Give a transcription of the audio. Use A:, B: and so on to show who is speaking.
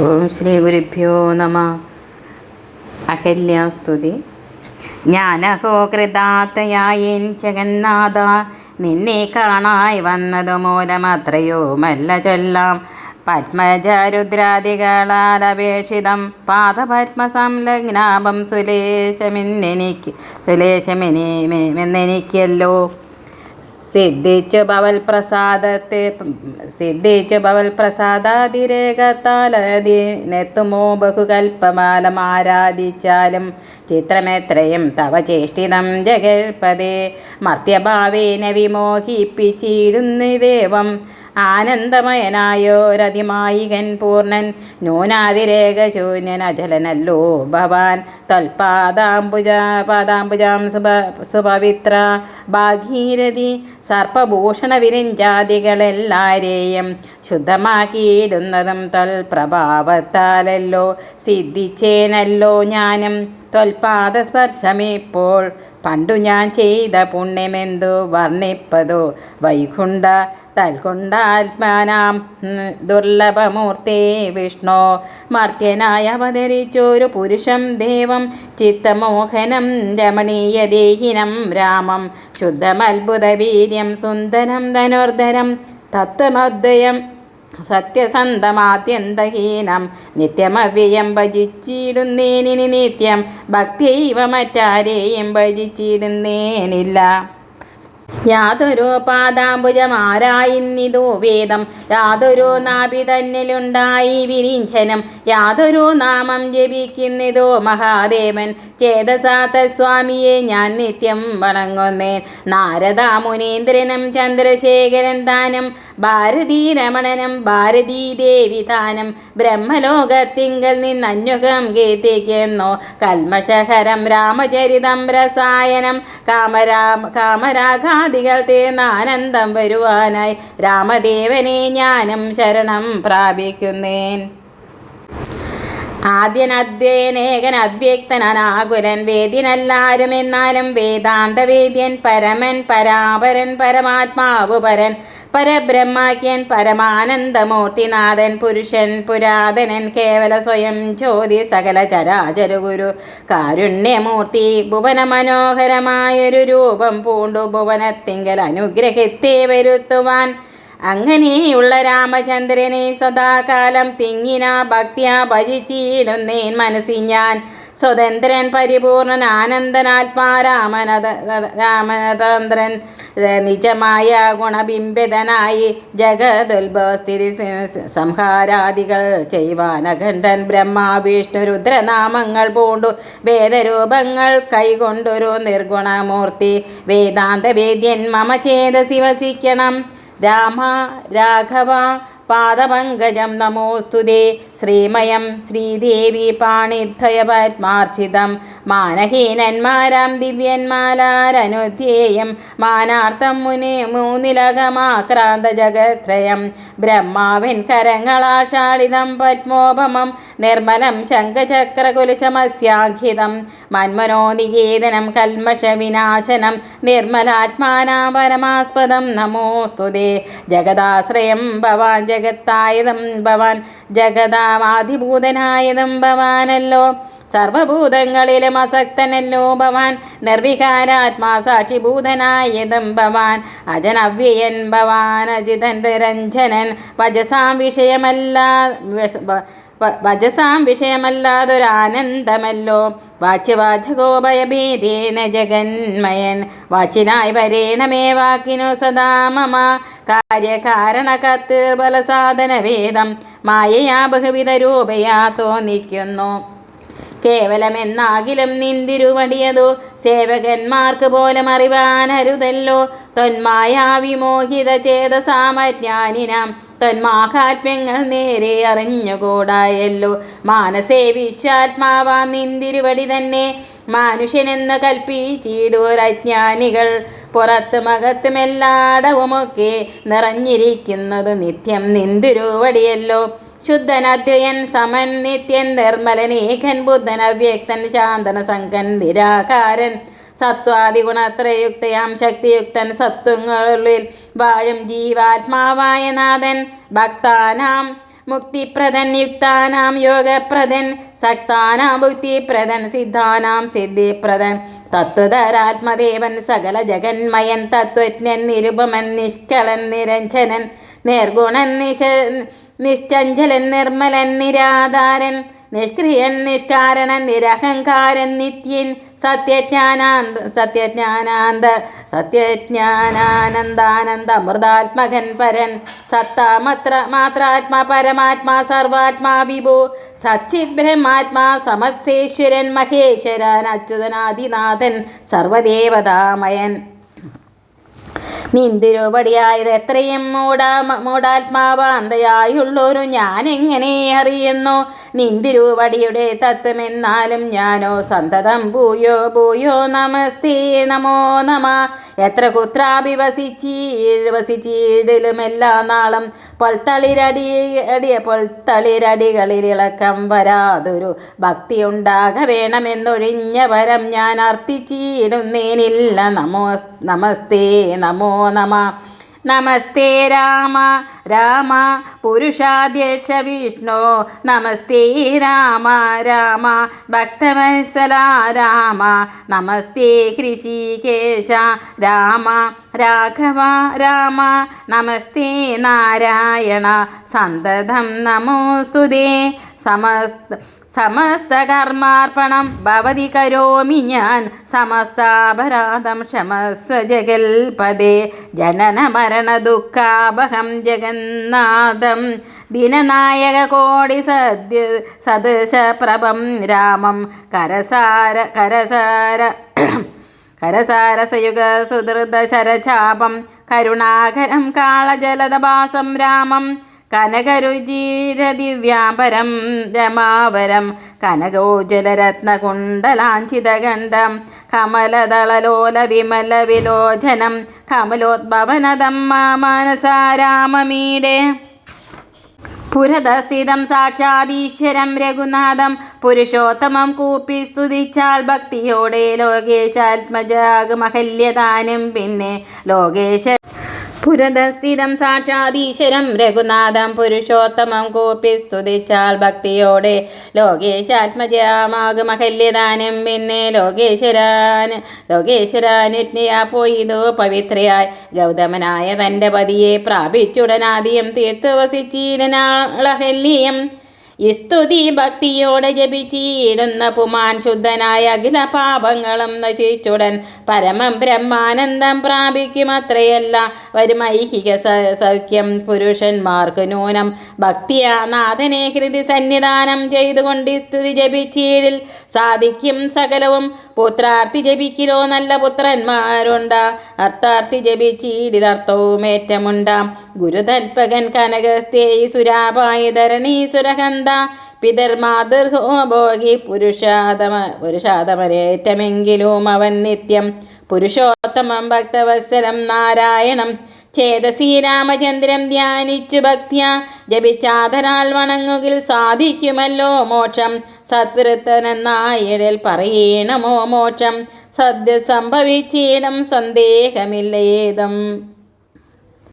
A: ഓം ശ്രീ ഗുരുഭ്യോ നമ. അഹല്യാസ്തുതി. ഞാനഹോ കൃതാർത്ഥയായേൻ ജഗന്നാഥ, നിന്നെ കാണായി വന്നതു മൂലമത്രയോ മല്ല ചൊല്ലാം. പത്മജരുദ്രാദികളാൽ അപേക്ഷിതം പാദപത്മസംലഗ്നാഭം സുലേശമെന്നെനിക്കല്ലോ. സിദ്ധിച്ചു ഭവൽ പ്രസാദാതിരേകത്താലതിനെത്തുമോ ബഹുകൽപ്പമാലം ആരാധിച്ചാലും ചിത്രമെത്രയും തവ ചേഷ്ടിതം ജഗൽപദേ. മർത്യഭാവേന വിമോഹിപ്പിച്ചിടുന്നിദേവം ആനന്ദമയനായോരതിമായികൻ പൂർണ്ണൻ. ന്യൂനാതിരേകശൂന്യൻ അചലനല്ലോ ഭവാൻ. പാദാംബുജാം സുപവിത്ര ഭാഗീരഥി സർപ്പഭൂഷണ വിരിഞ്ചാദികളെല്ലാരെയും ശുദ്ധമാക്കിയിടുന്നതും ത്വൽപ്രഭാവത്താലല്ലോ. സിദ്ധിച്ചേനല്ലോ ഞാനും ത്വൽപാദസ്പർശമിപ്പോൾ. പണ്ടു ഞാൻ ചെയ്ത പുണ്യമെന്തു വർണ്ണിപ്പതോ വൈകുണ്ഠ തൽകൊണ്ടാത്മാനാം ദുർലഭമൂർത്തേ വിഷ്ണു. മർത്യനായി അവതരിച്ചൊരു പുരുഷം ദേവം ചിത്തമോഹനം രമണീയദേഹിനം രാമം. ശുദ്ധമത്ഭുതവീര്യം സുന്ദരം ധനുർധരം തത്വമദ്വയം സത്യസന്ധമാത്യന്തഹീനം. നിത്യമവ്യയം ഭജിച്ചിടുന്നേനിനി നിത്യം ഭക്തിയൈവ മറ്റാരെയും ഭജിച്ചിടുന്നേനില്ല. യാതൊരു പാദാംബുജമാരായിന്നിതു വേദം, യാതൊരു നാഭി തന്നിലുണ്ടായി വിരിഞ്ചനം, യാതൊരു നാമം ജപിക്കുന്നിതോ മഹാദേവൻ. ചേതസാ തത്സ്വാമിയെ ഞാൻ നിത്യം വണങ്ങുന്നേൻ. നാരദ മുനീന്ദ്രനും ചന്ദ്രശേഖരൻ താനും ഭാരതീ രമണനും ഭാരതീ ദേവി താനും ബ്രഹ്മലോകത്തിങ്കൽ നിന്നന്യുഗം കീർത്തിക്കുന്നു. കൽമഷഹരം രാമചരിതം രസായനം കാമരാഗാദികൾ തീർന്നാനന്ദം വരുവാനായി രാമദേവനെ ഞാനും ശരണം പ്രാപിക്കുന്നേൻ. ആദ്യനദ്വയനേകൻ അവ്യക്തനാകുലൻ വേദ്യനല്ലാരും എന്നാലും വേദാന്ത വേദ്യൻ പരമൻ പരാപരൻ പരമാത്മാവു പരൻ പരബ്രഹ്മാഖ്യൻ പരമാനന്ദമൂർത്തിനാഥൻ പുരുഷൻ പുരാതനൻ കേവല സ്വയം ജ്യോതി സകല ചരാചര ഗുരു കാരുണ്യമൂർത്തി. ഭുവന മനോഹരമായൊരു രൂപം പൂണ്ടു ഭുവനത്തിങ്കൽ അനുഗ്രഹത്തെ വരുത്തുവാൻ. അങ്ങനെയുള്ള രാമചന്ദ്രനെ സദാകാലം തിങ്ങിന ഭക്തിയാ ഭജിച്ചിടുന്നേൻ മനസ്സി ഞാൻ. സ്വതന്ത്രൻ പരിപൂർണൻ ആനന്ദനാത്മാ രാമനതന്ത്രൻ നിജമായ ഗുണബിംബിതനായി ജഗതുത്ഭവസ്ഥിതി സംഹാരാദികൾ ചെയ്യുവാൻ അഖണ്ഡൻ. ബ്രഹ്മ വിഷ്ണു രുദ്രനാമങ്ങൾ പൂണ്ടു വേദരൂപങ്ങൾ കൈകൊണ്ടൊരു നിർഗുണമൂർത്തി. വേദാന്ത വേദ്യൻ മമ ചേതസി വസിക്കണം. രാമ രാഘവ പാദപങ്കജം നമോസ്തുതേ. ശ്രീമയം ശ്രീദേവി പാണിദ്വയ പത്മാർച്ചിതം മാനഹീനന്മാരാം ദിവ്യന്മാരാരനുധ്യേയം. മാനാർത്ഥം മൂന്നിലകമാക്രാന്ത ജഗത്രയം. ബ്രഹ്മാവിൻ കരങ്ങളാഷാളിതം പത്മോപമം നിർമ്മലം ശംഖചക്രകുലശമസ്യാഖിതം. മന്മനോനികേതനം കൽമഷ വിനാശനം നിർമ്മലാത്മാനാ പരമാസ്പദം നമോസ്തുതേ. ജഗദാശ്രയം ഭവാൻ ജഗത്തായതം ഭവാൻ ജഗദാമാധിഭൂതനായതും ഭവാനല്ലോ. സർവഭൂതങ്ങളിലും അസക്തനല്ലോ ഭവാൻ നിർവികാരാത്മാ സാക്ഷിഭൂതനായതും ഭവാൻ. അജനവ്യയൻ ഭവാൻ അജിതൻ രഞ്ജനൻ വജസാം വിഷയമല്ലാതൊരാനന്ദമല്ലോ. വാച്യവാചകോഭയഭേദേന ജഗന്മയൻ വാച്ചിനായി വരേണമേ വാക്കിനു സദാ മമ. കാര്യകാരണകർത്തൃബലസാധന ഭേദം മായയാ ബഹുവിധ രൂപയാ തോന്നിക്കുന്നു. കേവലമെന്നാകിലും നിന്തിരുവടിയതോ സേവകന്മാർക്ക് പോലും അറിവാനരുതല്ലോ. ത്വന്മായാ വിമോഹിത ചേതസാമജ്ഞാനിനാം ത്വന്മാഹാത്മ്യങ്ങൾ നേരെ അറിഞ്ഞുകൂടായല്ലോ. മാനസേ വിശ്വാത്മാവാം നിന്തിരുവടി തന്നെ മനുഷ്യനെന്ന് കൽപ്പിച്ചിടൂരജ്ഞാനികൾ. പുറത്തും അകത്തുമെല്ലാടവുമൊക്കെ നിറഞ്ഞിരിക്കുന്നത് നിത്യം നിന്തിരുവടിയല്ലോ. ശുദ്ധനദ്വയൻ സമൻ നിത്യൻ നിർമ്മലനേകൻ ബുദ്ധൻ അവ്യക്തൻ ശാന്തന സംഘൻ നിരാകാരൻ സത്വാദിഗുണത്രയുക്തയാം ശക്തിയുക്തൻ സത്വങ്ങളിൽ വാഴും ജീവാത്മാവായ നാഥൻ ഭക്താനാം മുക്തിപ്രദൻ യുക്താനാം യോഗപ്രദൻ സക്താനാം ഭുക്തിപ്രദൻ സിദ്ധാനാം സിദ്ധിപ്രദൻ തത്വധരാത്മദേവൻ സകല ജഗന്മയൻ തത്വജ്ഞൻ നിരുപമൻ നിഷ്കളൻ നിരഞ്ജനൻ നിർഗുണൻ നിശ്ചഞ്ചലൻ നിർമ്മലൻ നിരാധാരൻ നിഷ്ക്രിയൻ നിഷ്കാരണൻ നിരഹങ്കാരൻ നിത്യൻ സത്യജ്ഞാനാനന്ദാനന്ദ അമൃതാത്മകൻ പരൻ മാത്രാത്മാ പരമാത്മാ സർവാത്മാ വിഭു സച്ചിത് ബ്രഹ്മാത്മാ സമസ്തേശ്വരൻ മഹേശ്വരൻ അച്യുതനാദിനാഥൻ സർവദേവതാമയൻ നിന്തിരുപടിയായത് എത്രയും മൂടാത്മാവാന്തയായുള്ളൊരു ഞാനെങ്ങനെ അറിയുന്നു നിന്തിരുപടിയുടെ തത്വമെന്നാലും ഞാനോ സന്തതം ഭൂയോ ഭൂയോ നമസ്തേ നമോ നമ എത്ര കുത്രാഭി വസിച്ചിടലുമെല്ലാ നാളും പൊൽത്തളിരടികളിൽ ഇളക്കം വരാതൊരു ഭക്തി ഉണ്ടാക വേണമെന്നൊഴിഞ്ഞ വരം ഞാൻ അർത്ഥിച്ചിടുന്നേനില്ല നമസ്തേ നമോ നമ നമസ്തേ രാമ രാമ പുരുഷാധ്യക്ഷ വിഷ്ണു നമസ്തേ രാമ രാമ ഭക്തവത്സല രാമ നമസ്തേ ഹൃഷികേശ രാമ രാഘവ രാമ നമസ്തേ നാരായണ സന്തതം നമോസ്തുതേ സമസ്തകർമാർപ്പണം ഭവതി കരോമി ഞാൻ സമസ്താപരാധം ക്ഷമസ്വ ജഗൽപദേ ജനന മരണ ദുഃഖാപഹം ജഗന്നാഥം ദിനനായക കോടി സദൃശപ്രഭം രാമം കരസാരസയുഗ സുഹൃദ ശരചാപം കരുണാകരം കാളജലദഭാസം രാമം കനകരുചിരദിവ്യാംബരം രമാവരം കനകോജലരത്നകുണ്ടലാഞ്ചിതഗണ്ഡം കമലദളലോല വിമല വിലോചനം കമലോദ്ഭവനദം മാനസാരാമമീടെ പുരതസ്ഥിതം സാക്ഷാദീശ്വരം രഘുനാഥം പുരുഷോത്തമം കൂപ്പി സ്തുതിച്ചാൽ ഭക്തിയോടെ ലോകേശാത്മജാഗമഹല്യദാനം പിന്നെ ലോകേശ പുരതസ്ഥിതം സാക്ഷാദീശ്വരം രഘുനാഥം പുരുഷോത്തമം കൂപ്പി സ്തുതിച്ചാൽ ഭക്തിയോടെ ലോകേശാത്മജമാകുമഹല്യദാനം പിന്നെ ലോകേശ്വരാനുജ്ഞയാ പോയിതു പവിത്രയായി ഗൗതമനായ തൻ്റെ പതിയെ പ്രാപിച്ചുടനാദിയം തീർത്തു വസിച്ചിടനാളഹല്യം സ്തുതി ഭക്തിയോടെ ജപിച്ചിടുന്ന പുമാൻ ശുദ്ധനായ അഖില പാപങ്ങളും നശിച്ചുടൻ പരമം ബ്രഹ്മാനന്ദം പ്രാപിക്കുമത്രയല്ല വരുമൈഹിക സൗഖ്യം പുരുഷന്മാർക്ക് നൂനം ഭക്തിയാ നാഥനെ ഹൃദി സന്നിധാനം ചെയ്തുകൊണ്ട് സ്തുതി ജപിച്ചീടിൽ സാധിക്കും സകലവും പുത്രാർത്ഥി ജപിക്കിലോ നല്ല പുത്രന്മാരുണ്ടാ അർത്ഥാർത്ഥി ജപിച്ചീടിൽ അർത്ഥവും ഏറ്റമുണ്ടാം ഗുരുതൽപകൻ കനകസ്ഥേയി സുരാപായി ധരണീ സുരഹന്ത പിതർമാതൃഹോ ഭോഗി പുരുഷാതമനേറ്റമെങ്കിലും അവൻ നിത്യം പുരുഷോത്തമം ഭക്തവത്സരം നാരായണം ചേതസി രാമചന്ദ്രം ധ്യാനിച്ചു ഭക്തിയ ജപിച്ചാധരാൽ വണങ്ങുകിൽ സാധിക്കുമല്ലോ മോക്ഷം സത്വൃത്തനെന്നായിടൽ പറയണമോ മോക്ഷം സദ്യ സംഭവിച്ചിടം സന്ദേഹമില്ല ഏതും